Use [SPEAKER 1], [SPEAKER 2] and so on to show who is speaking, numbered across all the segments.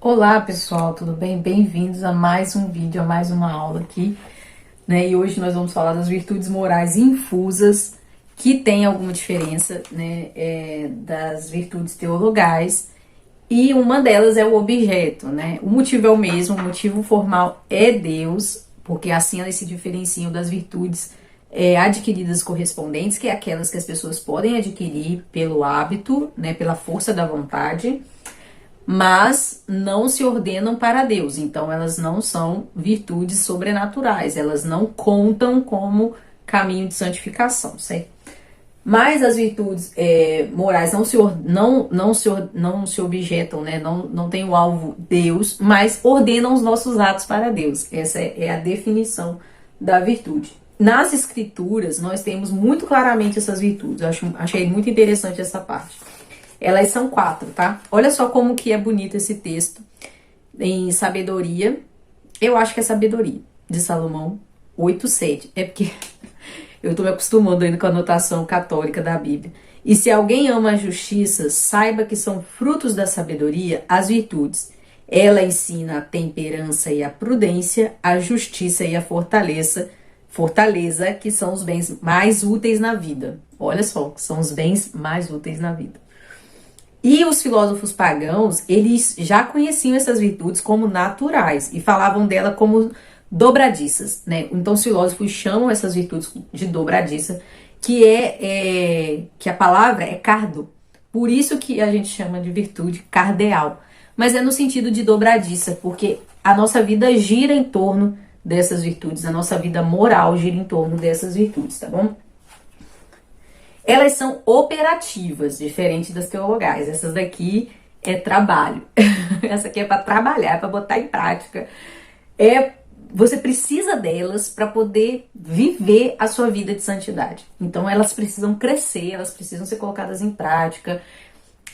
[SPEAKER 1] Olá pessoal, tudo bem? Bem-vindos a mais um vídeo, a mais uma aula aqui, né? E hoje nós vamos falar das virtudes morais infusas, que tem alguma diferença, né, das virtudes teologais, e uma delas é o objeto, né? O motivo é o mesmo, o motivo formal é Deus, porque assim elas se diferenciam das virtudes adquiridas correspondentes, que é aquelas que as pessoas podem adquirir pelo hábito, né, pela força da vontade, mas não se ordenam para Deus. Então, elas não são virtudes sobrenaturais, elas não contam como caminho de santificação, certo? Mas as virtudes morais não se objetam, né? Não tem o alvo Deus, mas ordenam os nossos atos para Deus. Essa é a definição da virtude. Nas escrituras, nós temos muito claramente essas virtudes. Achei muito interessante essa parte. Elas são 4, tá? Olha só como que é bonito esse texto em Sabedoria. Eu acho que é Sabedoria, de Salomão 8:7. É porque eu tô me acostumando ainda com a anotação católica da Bíblia. E se alguém ama a justiça, saiba que são frutos da sabedoria as virtudes. Ela ensina a temperança e a prudência, a justiça e a fortaleza, que são os bens mais úteis na vida. Olha só, são os bens mais úteis na vida. E os filósofos pagãos, eles já conheciam essas virtudes como naturais e falavam dela como dobradiças, né? Então os filósofos chamam essas virtudes de dobradiça, que a palavra é cardo. Por isso que a gente chama de virtude cardeal. Mas é no sentido de dobradiça, porque a nossa vida gira em torno dessas virtudes, a nossa vida moral gira em torno dessas virtudes, tá bom? Elas são operativas, diferente das teologais. Essas daqui é trabalho. Essa aqui é para trabalhar, para botar em prática. Você precisa delas para poder viver a sua vida de santidade. Então elas precisam crescer, elas precisam ser colocadas em prática.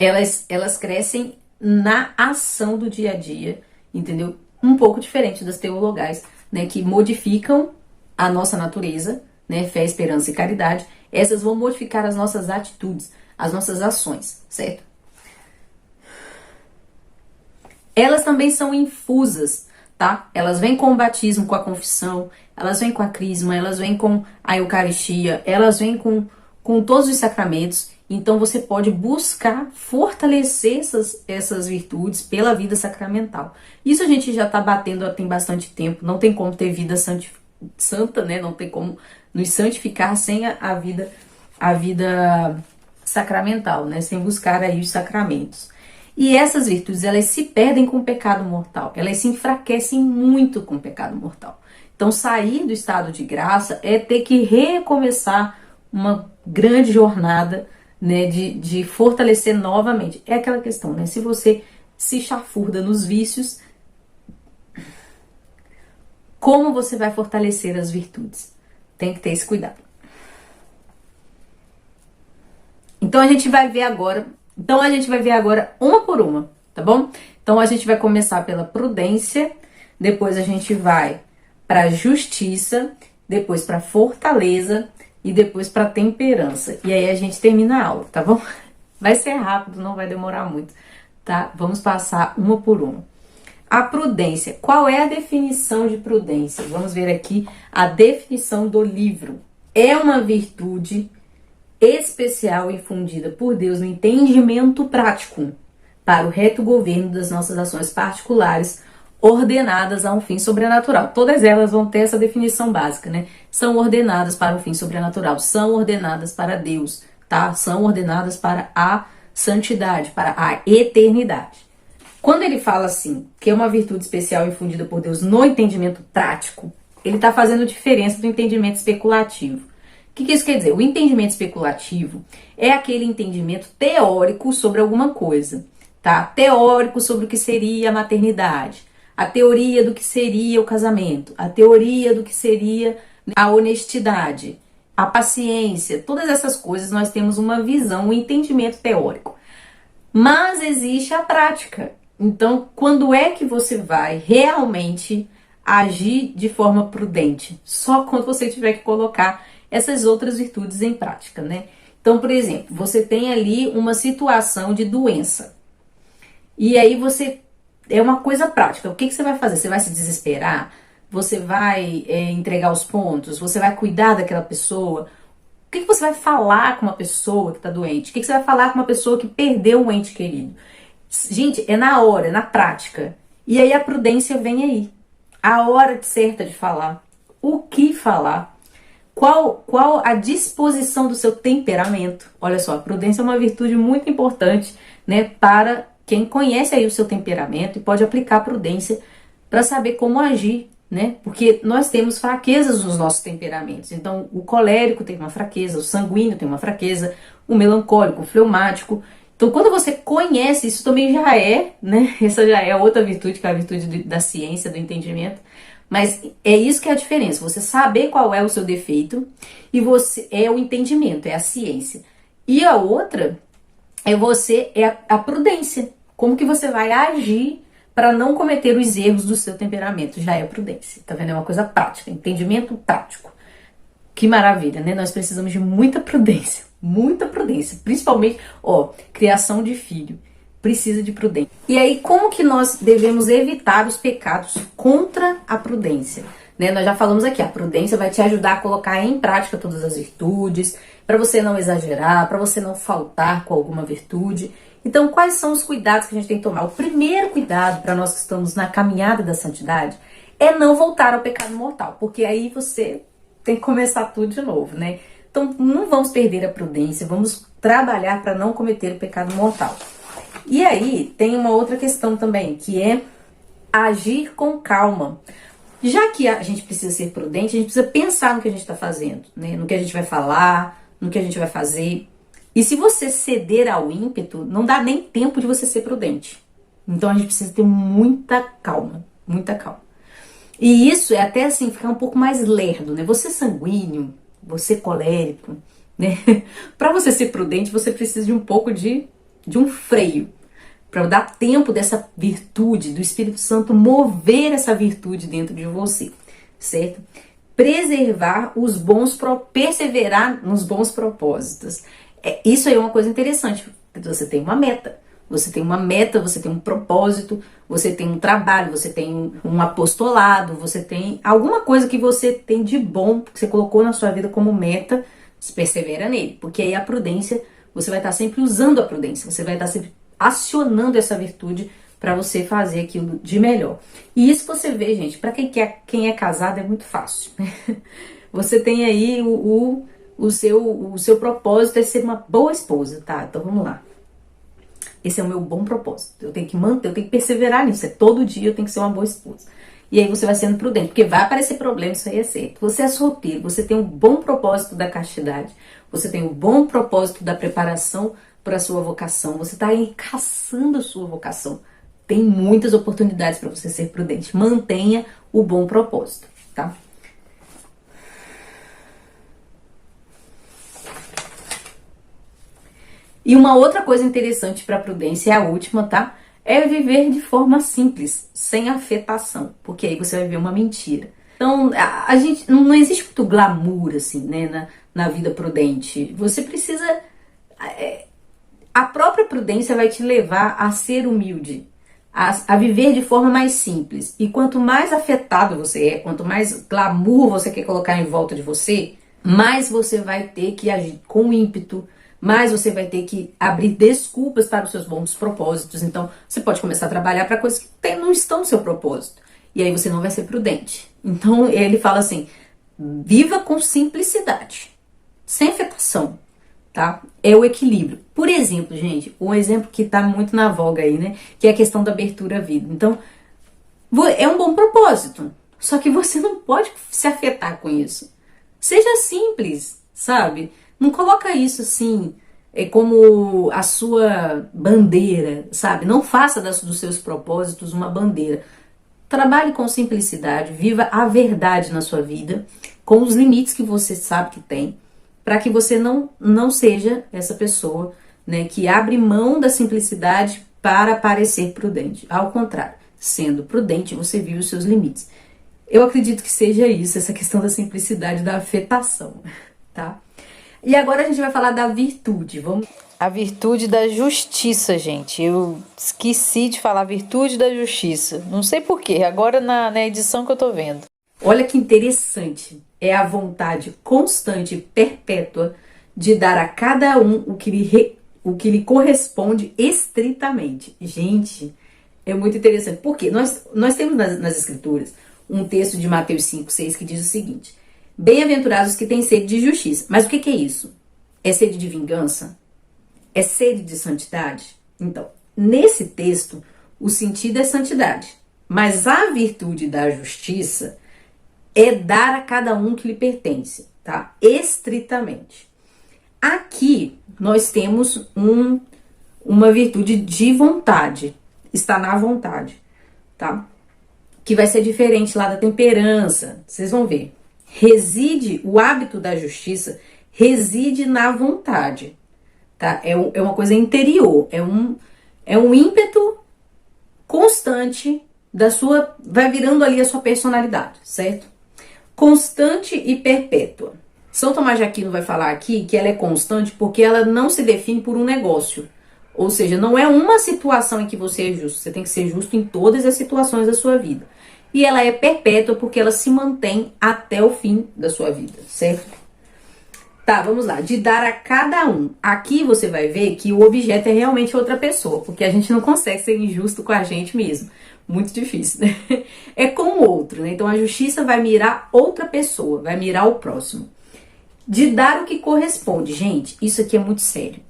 [SPEAKER 1] Elas crescem na ação do dia a dia, entendeu? Um pouco diferente das teologais, né, que modificam a nossa natureza, né, fé, esperança e caridade. Essas vão modificar as nossas atitudes, as nossas ações, certo? Elas também são infusas, tá? Elas vêm com o batismo, com a confissão, elas vêm com a crisma, elas vêm com a eucaristia, elas vêm com todos os sacramentos. Então você pode buscar fortalecer essas virtudes pela vida sacramental. Isso a gente já tá batendo tem bastante tempo, não tem como ter vida santa, né? Não tem como nos santificar sem a vida sacramental, né? Sem buscar aí os sacramentos. E essas virtudes, elas se perdem com o pecado mortal. Elas se enfraquecem muito com o pecado mortal. Então, sair do estado de graça é ter que recomeçar uma grande jornada, né? De fortalecer novamente. É aquela questão, né? Se você se chafurda nos vícios, como você vai fortalecer as virtudes? Tem que ter esse cuidado. Então a gente vai ver agora uma por uma, tá bom? Então a gente vai começar pela prudência, depois a gente vai para justiça, depois para fortaleza e depois para temperança. E aí a gente termina a aula, tá bom? Vai ser rápido, não vai demorar muito, tá? Vamos passar uma por uma. A prudência. Qual é a definição de prudência? Vamos ver aqui a definição do livro. É uma virtude especial infundida por Deus no entendimento prático para o reto governo das nossas ações particulares ordenadas a um fim sobrenatural. Todas elas vão ter essa definição básica, né? São ordenadas para um fim sobrenatural, são ordenadas para Deus, tá? São ordenadas para a santidade, para a eternidade. Quando ele fala assim, que é uma virtude especial infundida por Deus no entendimento prático, ele está fazendo diferença do entendimento especulativo. O que isso quer dizer? O entendimento especulativo é aquele entendimento teórico sobre alguma coisa, tá? Teórico sobre o que seria a maternidade, a teoria do que seria o casamento, a teoria do que seria a honestidade, a paciência, todas essas coisas nós temos uma visão, um entendimento teórico. Mas existe a prática. Então, quando é que você vai realmente agir de forma prudente? Só quando você tiver que colocar essas outras virtudes em prática, né? Então, por exemplo, você tem ali uma situação de doença. E aí você é uma coisa prática. O que você vai fazer? Você vai se desesperar? Você vai entregar os pontos? Você vai cuidar daquela pessoa? O que você vai falar com uma pessoa que está doente? O que você vai falar com uma pessoa que perdeu um ente querido? Gente, é na hora, é na prática. E aí a prudência vem aí. A hora certa de falar. O que falar? Qual a disposição do seu temperamento? Olha só, a prudência é uma virtude muito importante, né, para quem conhece aí o seu temperamento e pode aplicar a prudência para saber como agir, né? Porque nós temos fraquezas nos nossos temperamentos. Então, o colérico tem uma fraqueza, o sanguíneo tem uma fraqueza, o melancólico, o fleumático. Então, quando você conhece, isso também já é, né? Essa já é outra virtude, que é a virtude da ciência, do entendimento. Mas é isso que é a diferença, você saber qual é o seu defeito e você é o entendimento, é a ciência. E a outra é a prudência. Como que você vai agir para não cometer os erros do seu temperamento? Já é a prudência, tá vendo? É uma coisa prática, entendimento prático. Que maravilha, né? Nós precisamos de muita prudência, principalmente, criação de filho. Precisa de prudência. E aí, como que nós devemos evitar os pecados contra a prudência? Né? Nós já falamos aqui, a prudência vai te ajudar a colocar em prática todas as virtudes, para você não exagerar, para você não faltar com alguma virtude. Então, quais são os cuidados que a gente tem que tomar? O primeiro cuidado para nós que estamos na caminhada da santidade é não voltar ao pecado mortal, porque aí você tem que começar tudo de novo, né? Então, não vamos perder a prudência, vamos trabalhar para não cometer o pecado mortal. E aí, tem uma outra questão também, que é agir com calma. Já que a gente precisa ser prudente, a gente precisa pensar no que a gente está fazendo, né? No que a gente vai falar, no que a gente vai fazer. E se você ceder ao ímpeto, não dá nem tempo de você ser prudente. Então, a gente precisa ter muita calma, muita calma. E isso é até assim, ficar um pouco mais lerdo, né? Você sanguíneo, você colérico, né? Para você ser prudente, você precisa de um pouco de um freio, para dar tempo dessa virtude, do Espírito Santo mover essa virtude dentro de você, certo? Preservar os bons, perseverar nos bons propósitos. Isso aí é uma coisa interessante, você tem uma meta, você tem um propósito, você tem um trabalho, você tem um apostolado, você tem alguma coisa que você tem de bom, que você colocou na sua vida como meta, você persevera nele, porque aí a prudência, você vai estar sempre usando a prudência, você vai estar sempre acionando essa virtude para você fazer aquilo de melhor. E isso você vê, gente, para quem é casado é muito fácil. Você tem aí o seu propósito é ser uma boa esposa, tá? Então vamos lá. Esse é o meu bom propósito. Eu tenho que manter, eu tenho que perseverar nisso. Todo dia eu tenho que ser uma boa esposa. E aí você vai sendo prudente, porque vai aparecer problema, isso aí é certo. Você é solteiro, você tem um bom propósito da castidade, você tem um bom propósito da preparação para a sua vocação, você está aí caçando a sua vocação. Tem muitas oportunidades para você ser prudente. Mantenha o bom propósito, tá? E uma outra coisa interessante para a prudência, é a última, tá? É viver de forma simples, sem afetação, porque aí você vai ver uma mentira. Então, a gente não existe muito glamour, assim, né, na vida prudente. Você precisa... A própria prudência vai te levar a ser humilde, a viver de forma mais simples. E quanto mais afetado você é, quanto mais glamour você quer colocar em volta de você, mais você vai ter que agir com ímpeto, mais você vai ter que abrir desculpas para os seus bons propósitos. Então, você pode começar a trabalhar para coisas que não estão no seu propósito. E aí você não vai ser prudente. Então, ele fala assim, viva com simplicidade, sem afetação. Tá? É o equilíbrio. Por exemplo, gente, um exemplo que tá muito na voga aí, né? Que é a questão da abertura à vida. Então, é um bom propósito. Só que você não pode se afetar com isso. Seja simples, sabe? Não coloca isso assim, como a sua bandeira, sabe? Não faça dos seus propósitos uma bandeira. Trabalhe com simplicidade, viva a verdade na sua vida, com os limites que você sabe que tem, para que você não seja essa pessoa, né, que abre mão da simplicidade para parecer prudente. Ao contrário, sendo prudente, você vive os seus limites. Eu acredito que seja isso, essa questão da simplicidade, da afetação, tá? E agora a gente vai falar da virtude. Vamos... A virtude da justiça, gente. Eu esqueci de falar virtude da justiça. Não sei porquê, agora na edição que eu tô vendo. Olha que interessante. É a vontade constante e perpétua de dar a cada um o que lhe corresponde estritamente. Gente, é muito interessante. Porque nós temos nas escrituras um texto de Mateus 5:6 que diz o seguinte: bem-aventurados os que têm sede de justiça. Mas o que é isso? É sede de vingança? É sede de santidade? Então, nesse texto, o sentido é santidade. Mas a virtude da justiça é dar a cada um que lhe pertence, tá? Estritamente. Aqui, nós temos uma virtude de vontade. Está na vontade, tá? Que vai ser diferente lá da temperança. Vocês vão ver. O hábito da justiça reside na vontade. Tá? É uma coisa interior, é um ímpeto constante da sua, vai virando ali a sua personalidade, certo? Constante e perpétua. São Tomás de Aquino vai falar aqui que ela é constante porque ela não se define por um negócio, ou seja, não é uma situação em que você é justo, você tem que ser justo em todas as situações da sua vida. E ela é perpétua porque ela se mantém até o fim da sua vida, certo? Tá, vamos lá. De dar a cada um. Aqui você vai ver que o objeto é realmente outra pessoa, porque a gente não consegue ser injusto com a gente mesmo. Muito difícil, né? É com o outro, né? Então a justiça vai mirar outra pessoa, vai mirar o próximo. De dar o que corresponde. Gente, isso aqui é muito sério.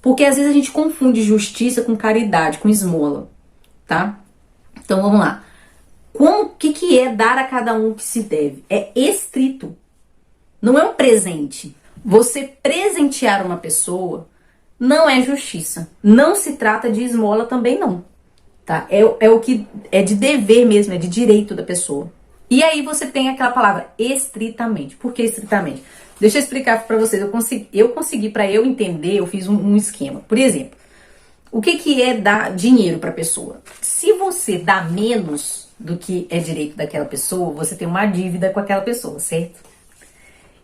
[SPEAKER 1] Porque às vezes a gente confunde justiça com caridade, com esmola, tá? Então vamos lá. O que é dar a cada um o que se deve? É estrito. Não é um presente. Você presentear uma pessoa não é justiça. Não se trata de esmola também não. Tá? É o que é de dever mesmo, é de direito da pessoa. E aí você tem aquela palavra estritamente. Por que estritamente? Deixa eu explicar para vocês. Eu consegui para eu entender, eu fiz um esquema. Por exemplo, o que é dar dinheiro para a pessoa? Se você dá menos do que é direito daquela pessoa, você tem uma dívida com aquela pessoa, certo?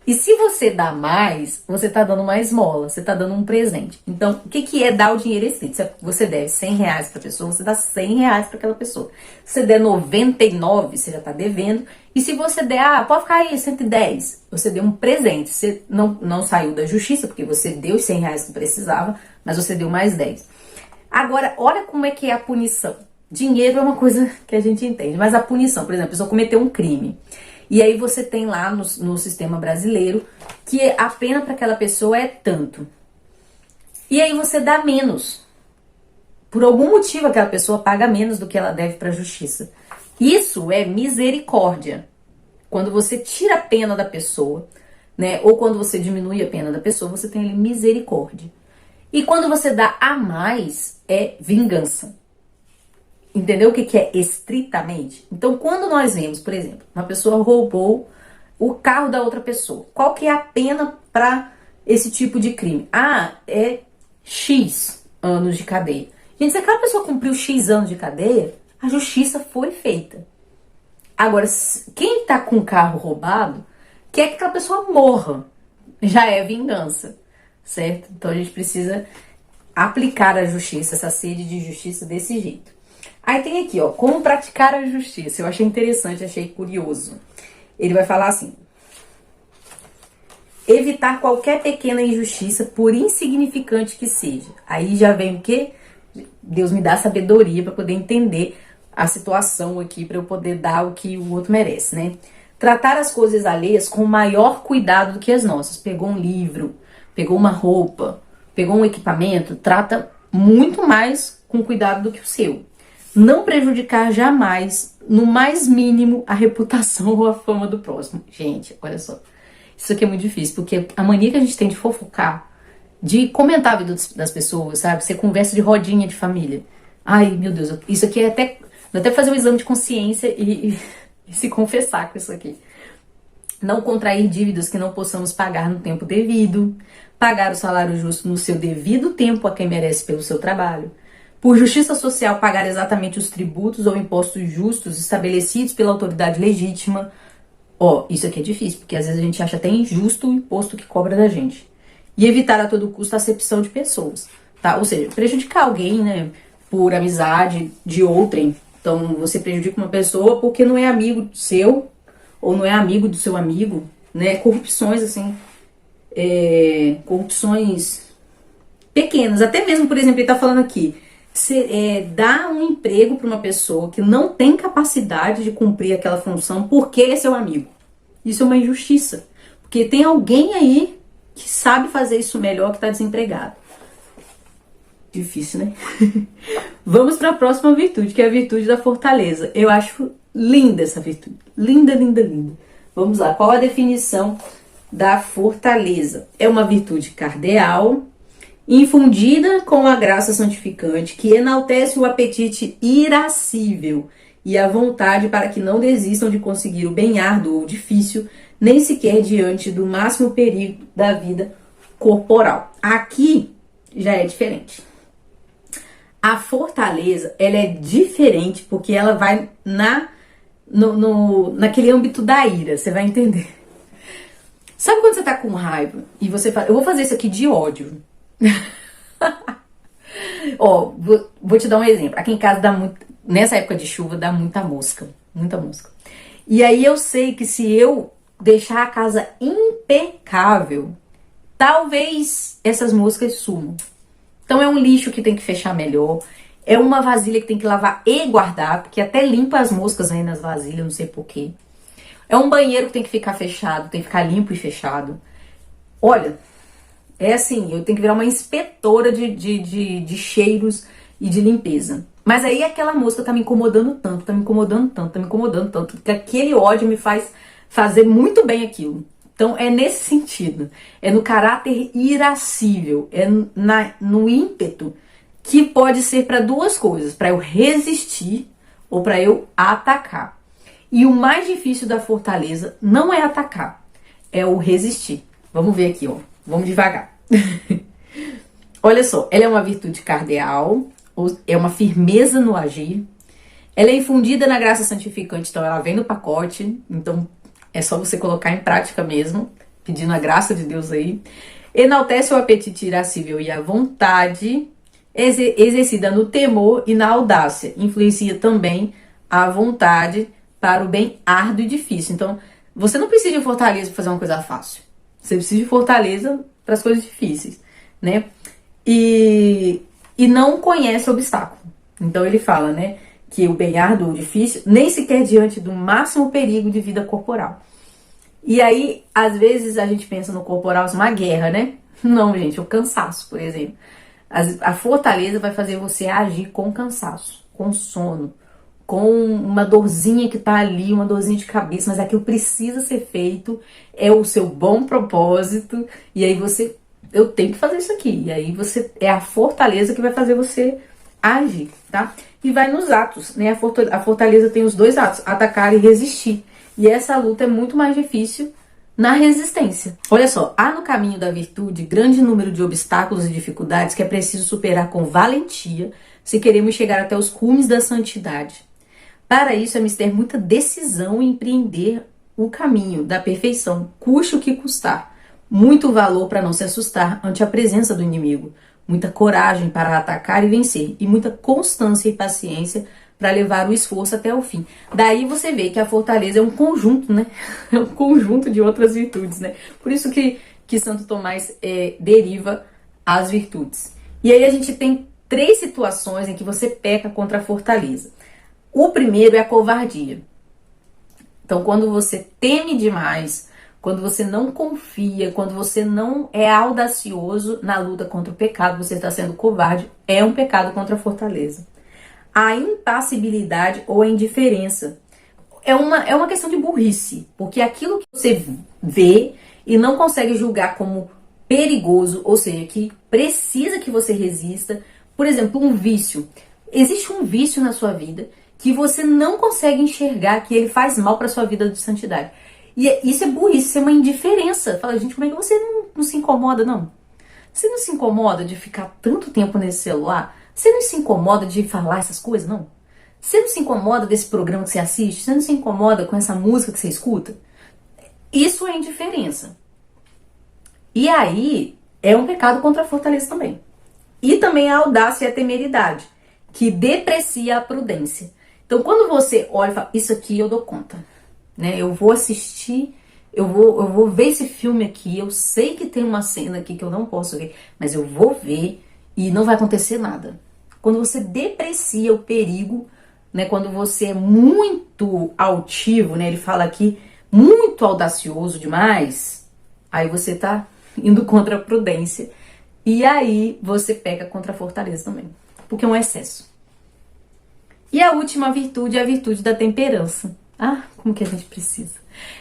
[SPEAKER 1] E se você dá mais, você tá dando uma esmola, você tá dando um presente. Então, o que é dar o dinheiro estrito? Se você deve R$100 pra pessoa, você dá R$100 pra aquela pessoa. Se você der 99, você já tá devendo. E se você der, pode ficar aí, 110, você deu um presente. Você não saiu da justiça, porque você deu os R$100 que precisava, mas você deu mais 10. Agora, olha como é que é a punição. Dinheiro é uma coisa que a gente entende, mas a punição, por exemplo, a pessoa cometeu um crime. E aí você tem lá no sistema brasileiro que a pena para aquela pessoa é tanto. E aí você dá menos. Por algum motivo aquela pessoa paga menos do que ela deve para a justiça. Isso é misericórdia. Quando você tira a pena da pessoa, né? Ou quando você diminui a pena da pessoa, você tem ali misericórdia. E quando você dá a mais, é vingança. Entendeu o que é estritamente? Então, quando nós vemos, por exemplo, uma pessoa roubou o carro da outra pessoa, qual que é a pena para esse tipo de crime? É X anos de cadeia. Gente, se aquela pessoa cumpriu X anos de cadeia, a justiça foi feita. Agora, quem tá com o carro roubado quer que aquela pessoa morra. Já é vingança, certo? Então, a gente precisa aplicar a justiça, essa sede de justiça desse jeito. Aí tem aqui, ó, como praticar a justiça. Eu achei interessante, achei curioso. Ele vai falar assim: evitar qualquer pequena injustiça, por insignificante que seja. Aí já vem o quê? Deus me dá sabedoria para poder entender a situação aqui, para eu poder dar o que o outro merece, né? Tratar as coisas alheias com maior cuidado do que as nossas. Pegou um livro, pegou uma roupa, pegou um equipamento, trata muito mais com cuidado do que o seu. Não prejudicar jamais, no mais mínimo, a reputação ou a fama do próximo. Gente, olha só. Isso aqui é muito difícil, porque a mania que a gente tem de fofocar, de comentar a vida das pessoas, sabe? Você conversa de rodinha de família. Ai, meu Deus, isso aqui é até fazer um exame de consciência e se confessar com isso aqui. Não contrair dívidas que não possamos pagar no tempo devido. Pagar o salário justo no seu devido tempo a quem merece pelo seu trabalho. Por justiça social, pagar exatamente os tributos ou impostos justos estabelecidos pela autoridade legítima. Isso aqui é difícil, porque às vezes a gente acha até injusto o imposto que cobra da gente. e evitar a todo custo a acepção de pessoas, tá? Ou seja, prejudicar alguém, né, por amizade de outrem. Então, você prejudica uma pessoa porque não é amigo seu, ou não é amigo do seu amigo, né? Corrupções, assim, corrupções pequenas. Até mesmo, por exemplo, ele tá falando aqui, dar um emprego para uma pessoa que não tem capacidade de cumprir aquela função porque é seu amigo. Isso é uma injustiça. Porque tem alguém aí que sabe fazer isso melhor que está desempregado. Difícil, né? Vamos para a próxima virtude, que é a virtude da fortaleza. Eu acho linda essa virtude. Linda, linda, linda. Vamos lá. Qual a definição da fortaleza? É uma virtude cardeal, infundida com a graça santificante, que enaltece o apetite irascível e a vontade para que não desistam de conseguir o bem árduo ou difícil, nem sequer diante do máximo perigo da vida corporal. Aqui já é diferente. A fortaleza, ela é diferente porque ela vai naquele âmbito da ira, você vai entender. Sabe quando você tá com raiva e você fala, eu vou fazer isso aqui de ódio. Ó, vou te dar um exemplo. Aqui em casa dá muito, nessa época de chuva dá muita mosca, muita mosca. E aí eu sei que se eu deixar a casa impecável, talvez essas moscas sumam. Então é um lixo que tem que fechar melhor, é uma vasilha que tem que lavar e guardar, porque até limpa as moscas aí nas vasilhas, não sei porquê. É um banheiro que tem que ficar fechado, tem que ficar limpo e fechado. Olha, é assim, eu tenho que virar uma inspetora de cheiros e de limpeza. Mas aí aquela mosca tá me incomodando tanto, tá me incomodando tanto, tá me incomodando tanto, que aquele ódio me faz fazer muito bem aquilo. Então é nesse sentido, é no caráter irascível, é no ímpeto que pode ser para duas coisas, para eu resistir ou para eu atacar. E o mais difícil da fortaleza não é atacar, é o resistir. Vamos ver aqui, ó. Vamos devagar. Olha só, ela é uma virtude cardeal, é uma firmeza no agir. Ela é infundida na graça santificante, então ela vem no pacote, então é só você colocar em prática mesmo, pedindo a graça de Deus aí. Enaltece o apetite irascível e a vontade, exercida no temor e na audácia. Influencia também a vontade para o bem árduo e difícil. Então, você não precisa de fortaleza para fazer uma coisa fácil. Você precisa de fortaleza para as coisas difíceis, né? E não conhece o obstáculo. Então ele fala, né, que o bem árduo ou difícil, nem sequer diante do máximo perigo de vida corporal. E aí, às vezes, a gente pensa no corporal como uma guerra, né? Não, gente, o cansaço, por exemplo. A fortaleza vai fazer você agir com cansaço, com sono, com uma dorzinha que tá ali, uma dorzinha de cabeça, mas aquilo precisa ser feito, é o seu bom propósito, e aí eu tenho que fazer isso aqui, e aí é a fortaleza que vai fazer você agir, tá? E vai nos atos, né? A fortaleza tem os dois atos, atacar e resistir, e essa luta é muito mais difícil na resistência. Olha só, há no caminho da virtude grande número de obstáculos e dificuldades que é preciso superar com valentia se queremos chegar até os cumes da santidade. Para isso é mister muita decisão em empreender o caminho da perfeição, custe o que custar, muito valor para não se assustar ante a presença do inimigo, muita coragem para atacar e vencer, e muita constância e paciência para levar o esforço até o fim. Daí você vê que a fortaleza é um conjunto, né? É um conjunto de outras virtudes, né? Por isso que Santo Tomás deriva as virtudes. E aí a gente tem 3 situações em que você peca contra a fortaleza. O primeiro é a covardia. Então, quando você teme demais, quando você não confia, quando você não é audacioso na luta contra o pecado, você está sendo covarde, é um pecado contra a fortaleza. A impassibilidade ou a indiferença é uma questão de burrice, porque aquilo que você vê e não consegue julgar como perigoso, ou seja, que precisa que você resista, por exemplo, um vício. Existe um vício na sua vida que você não consegue enxergar que ele faz mal para sua vida de santidade. E isso é burrice, isso é uma indiferença. Fala, gente, como é que você não se incomoda, não? Você não se incomoda de ficar tanto tempo nesse celular? Você não se incomoda de falar essas coisas, não? Você não se incomoda desse programa que você assiste? Você não se incomoda com essa música que você escuta? Isso é indiferença. E aí, é um pecado contra a fortaleza também. E também a audácia e a temeridade, que deprecia a prudência. Então, quando você olha e fala, isso aqui eu dou conta, né? Eu vou assistir, eu vou ver esse filme aqui, eu sei que tem uma cena aqui que eu não posso ver, mas eu vou ver e não vai acontecer nada. Quando você deprecia o perigo, né? Quando você é muito altivo, né? Ele fala aqui, muito audacioso demais, aí você tá indo contra a prudência. E aí você peca contra a fortaleza também, porque é um excesso. E a última virtude é a virtude da temperança. Ah, como que a gente precisa.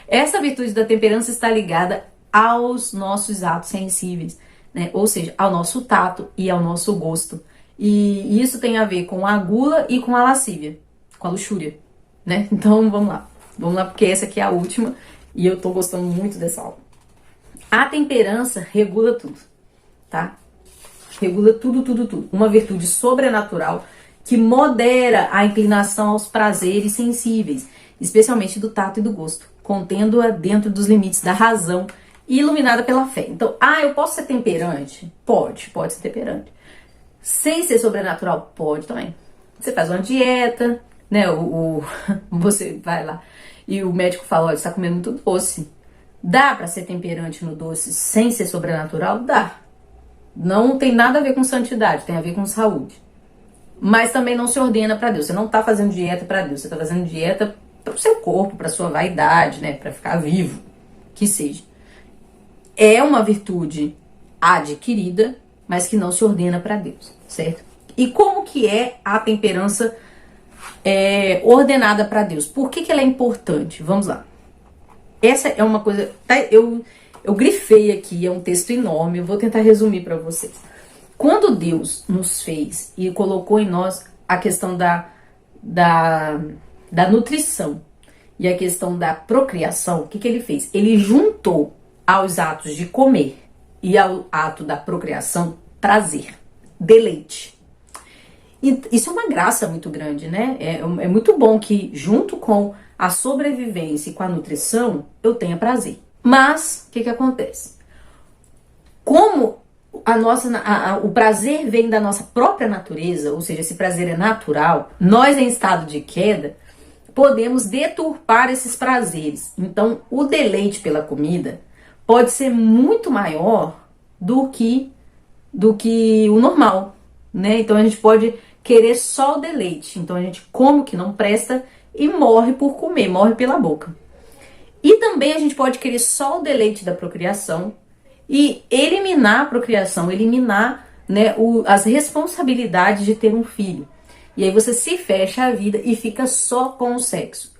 [SPEAKER 1] Essa virtude da temperança está ligada aos nossos atos sensíveis, né? Ou seja, ao nosso tato e ao nosso gosto. E isso tem a ver com a gula e com a lascívia, com a luxúria, né? Então vamos lá. Vamos lá, porque essa aqui é a última e eu tô gostando muito dessa aula. A temperança regula tudo, tá? Regula tudo, tudo, tudo. Uma virtude sobrenatural que modera a inclinação aos prazeres sensíveis, especialmente do tato e do gosto, contendo-a dentro dos limites da razão e iluminada pela fé. Então, eu posso ser temperante? Pode ser temperante. Sem ser sobrenatural? Pode também. Você faz uma dieta, né? Você vai lá e o médico fala, olha, você tá comendo muito doce. Dá pra ser temperante no doce sem ser sobrenatural? Dá. Não tem nada a ver com santidade, tem a ver com saúde. Mas também não se ordena para Deus. Você não tá fazendo dieta para Deus, você tá fazendo dieta para o seu corpo, para sua vaidade, né, para ficar vivo, que seja. É uma virtude adquirida, mas que não se ordena para Deus, certo? E como que é a temperança ordenada para Deus? Por que ela é importante? Vamos lá. Essa é uma coisa, tá? Eu grifei aqui, é um texto enorme, eu vou tentar resumir para vocês. Quando Deus nos fez e colocou em nós a questão da nutrição e a questão da procriação, o que ele fez? Ele juntou aos atos de comer e ao ato da procriação prazer, deleite. E isso é uma graça muito grande, né? É muito bom que junto com a sobrevivência e com a nutrição eu tenha prazer. Mas, o que acontece? Como o prazer vem da nossa própria natureza, ou seja, esse prazer é natural, nós em estado de queda podemos deturpar esses prazeres. Então, o deleite pela comida pode ser muito maior do que o normal, né? Então, a gente pode querer só o deleite. Então, a gente come o que não presta e morre por comer, morre pela boca. E também a gente pode querer só o deleite da procriação e eliminar a procriação, eliminar, né, as responsabilidades de ter um filho. E aí você se fecha a vida e fica só com o sexo.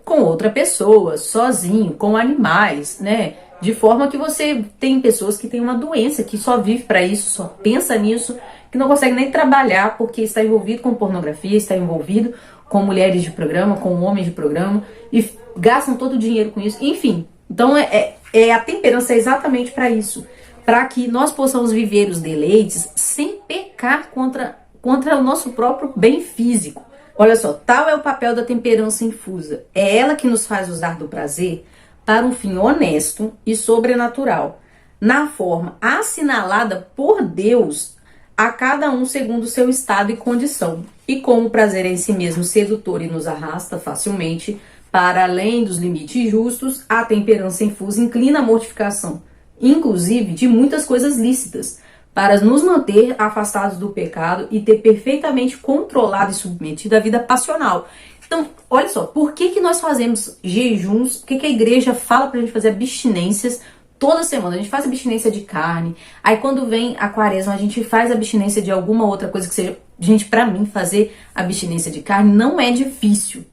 [SPEAKER 1] Com outra pessoa, sozinho, com animais, né? De forma que você tem pessoas que têm uma doença, que só vive para isso, só pensa nisso, que não consegue nem trabalhar porque está envolvido com pornografia, está envolvido com mulheres de programa, com homens de programa, e gastam todo o dinheiro com isso, enfim. Então a temperança é exatamente para isso, para que nós possamos viver os deleites sem pecar contra o nosso próprio bem físico. Olha só, tal é o papel da temperança infusa. É ela que nos faz usar do prazer para um fim honesto e sobrenatural, na forma assinalada por Deus a cada um segundo o seu estado e condição. E como o prazer é em si mesmo sedutor e nos arrasta facilmente para além dos limites justos, a temperança infusa inclina a mortificação, inclusive de muitas coisas lícitas, para nos manter afastados do pecado e ter perfeitamente controlado e submetido a vida passional. Então, olha só, por que nós fazemos jejuns? Por que a igreja fala pra gente fazer abstinências toda semana? A gente faz abstinência de carne, aí quando vem a quaresma a gente faz abstinência de alguma outra coisa que seja... Gente, pra mim fazer abstinência de carne não é difícil.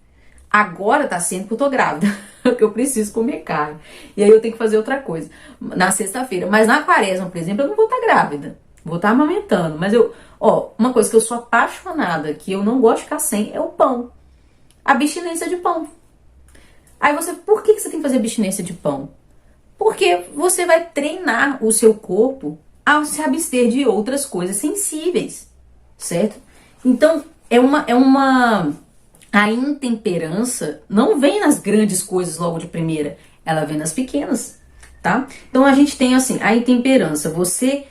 [SPEAKER 1] Agora tá sendo que eu tô grávida, que eu preciso comer carne. E aí eu tenho que fazer outra coisa na sexta-feira. Mas na quaresma, por exemplo, eu não vou estar grávida. Vou estar amamentando. Mas uma coisa que eu sou apaixonada, que eu não gosto de ficar sem, é o pão. Abstinência de pão. Aí por que você tem que fazer abstinência de pão? Porque você vai treinar o seu corpo a se abster de outras coisas sensíveis, certo? Então, a intemperança não vem nas grandes coisas logo de primeira, ela vem nas pequenas, tá? Então a gente tem assim, a intemperança, você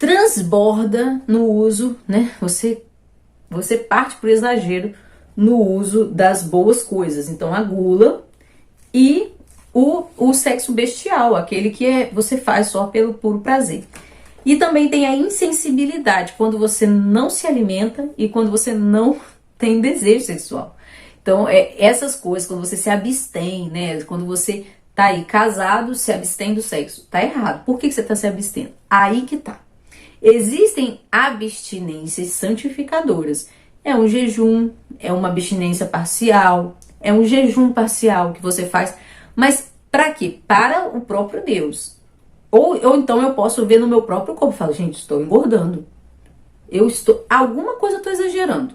[SPEAKER 1] transborda no uso, né? Você parte pro exagero no uso das boas coisas. Então, a gula e o sexo bestial, aquele que você faz só pelo puro prazer. E também tem a insensibilidade, quando você não se alimenta e quando você não tem desejo sexual. Então, essas coisas, quando você se abstém, né? Quando você tá aí casado, se abstém do sexo, tá errado. Por que você tá se abstendo? Aí que tá. Existem abstinências santificadoras. É um jejum, é uma abstinência parcial, é um jejum parcial que você faz. Mas para quê? Para o próprio Deus. Ou então eu posso ver no meu próprio corpo e falar, gente, estou engordando. Alguma coisa eu estou exagerando.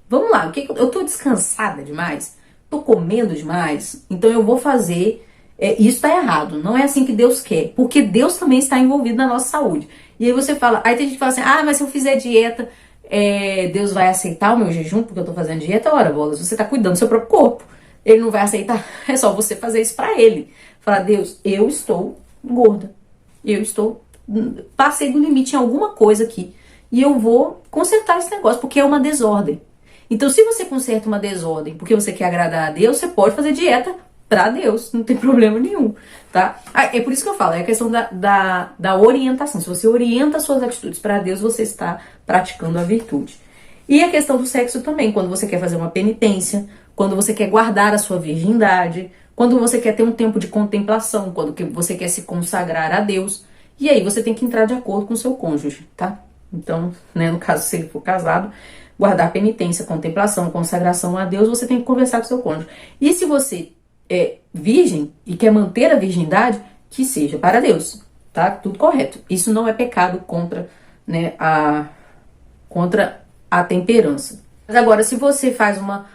[SPEAKER 1] Vamos lá, eu estou descansada demais? Estou comendo demais? Então eu vou fazer. Isso está errado. Não é assim que Deus quer. Porque Deus também está envolvido na nossa saúde. E aí você fala, aí tem gente que fala assim, mas se eu fizer dieta, Deus vai aceitar o meu jejum porque eu estou fazendo dieta? Ora, bolas, você está cuidando do seu próprio corpo. Ele não vai aceitar. É só você fazer isso para ele. Falar, Deus, eu estou gorda. Passei do limite em alguma coisa aqui. E eu vou consertar esse negócio, porque é uma desordem. Então, se você conserta uma desordem porque você quer agradar a Deus, você pode fazer dieta pra Deus, não tem problema nenhum, tá? É por isso que eu falo, é a questão da orientação. Se você orienta as suas atitudes para Deus, você está praticando a virtude. E a questão do sexo também, quando você quer fazer uma penitência, quando você quer guardar a sua virgindade, quando você quer ter um tempo de contemplação, quando você quer se consagrar a Deus. E aí você tem que entrar de acordo com o seu cônjuge, tá? Então, né, no caso, se ele for casado, guardar penitência, contemplação, consagração a Deus, você tem que conversar com o seu cônjuge. E se você é virgem e quer manter a virgindade, que seja para Deus, tá? Tudo correto. Isso não é pecado contra, né, contra a temperança. Mas agora, se você faz uma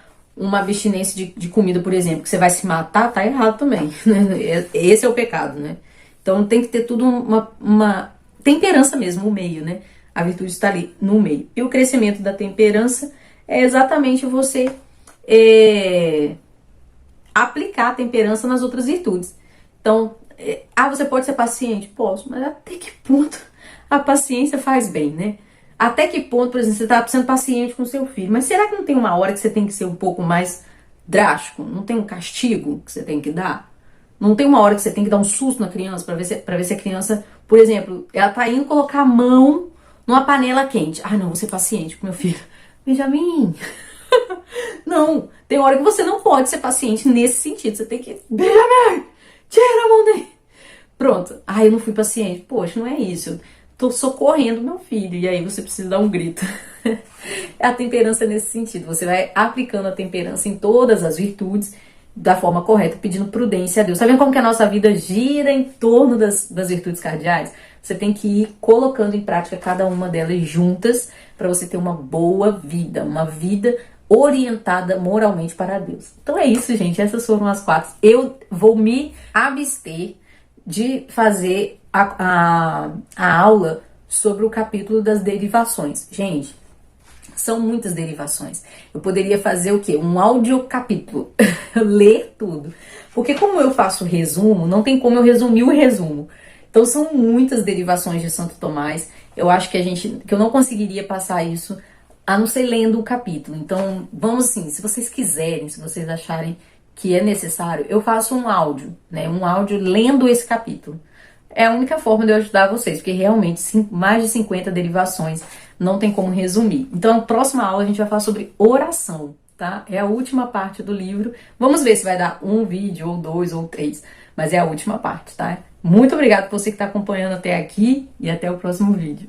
[SPEAKER 1] abstinência de comida, por exemplo, que você vai se matar, tá errado também, né? Esse é o pecado, né? Então tem que ter tudo uma temperança mesmo, o meio, né? A virtude está ali no meio. E o crescimento da temperança é exatamente você aplicar a temperança nas outras virtudes. Então, você pode ser paciente? Posso, mas até que ponto a paciência faz bem, né? Até que ponto, por exemplo, você está sendo paciente com seu filho, mas será que não tem uma hora que você tem que ser um pouco mais drástico? Não tem um castigo que você tem que dar? Não tem uma hora que você tem que dar um susto na criança para ver se a criança, por exemplo, ela tá indo colocar a mão numa panela quente. Não, vou ser paciente com meu filho. Benjamin, não, tem hora que você não pode ser paciente nesse sentido. Você tem que, Benjamin, tira a mão dele. Pronto, eu não fui paciente. Poxa, não é isso. Tô socorrendo meu filho, e aí você precisa dar um grito. A temperança é nesse sentido. Você vai aplicando a temperança em todas as virtudes da forma correta, pedindo prudência a Deus. Tá vendo como que a nossa vida gira em torno das virtudes cardeais? Você tem que ir colocando em prática cada uma delas juntas para você ter uma boa vida, uma vida orientada moralmente para Deus. Então é isso, gente. Essas foram as 4. Eu vou me abster de fazer a aula sobre o capítulo das derivações. Gente, são muitas derivações. Eu poderia fazer o quê? Um áudio capítulo. Ler tudo. Porque como eu faço resumo, não tem como eu resumir o resumo. Então são muitas derivações de Santo Tomás. Eu acho que eu não conseguiria passar isso a não ser lendo o capítulo. Então, vamos assim, se vocês quiserem, se vocês acharem que é necessário, eu faço um áudio, né? Um áudio lendo esse capítulo. É a única forma de eu ajudar vocês, porque realmente mais de 50 derivações, não tem como resumir. Então, na próxima aula a gente vai falar sobre oração, tá? É a última parte do livro. Vamos ver se vai dar um vídeo, ou 2, ou 3, mas é a última parte, tá? Muito obrigada por você que está acompanhando até aqui e até o próximo vídeo.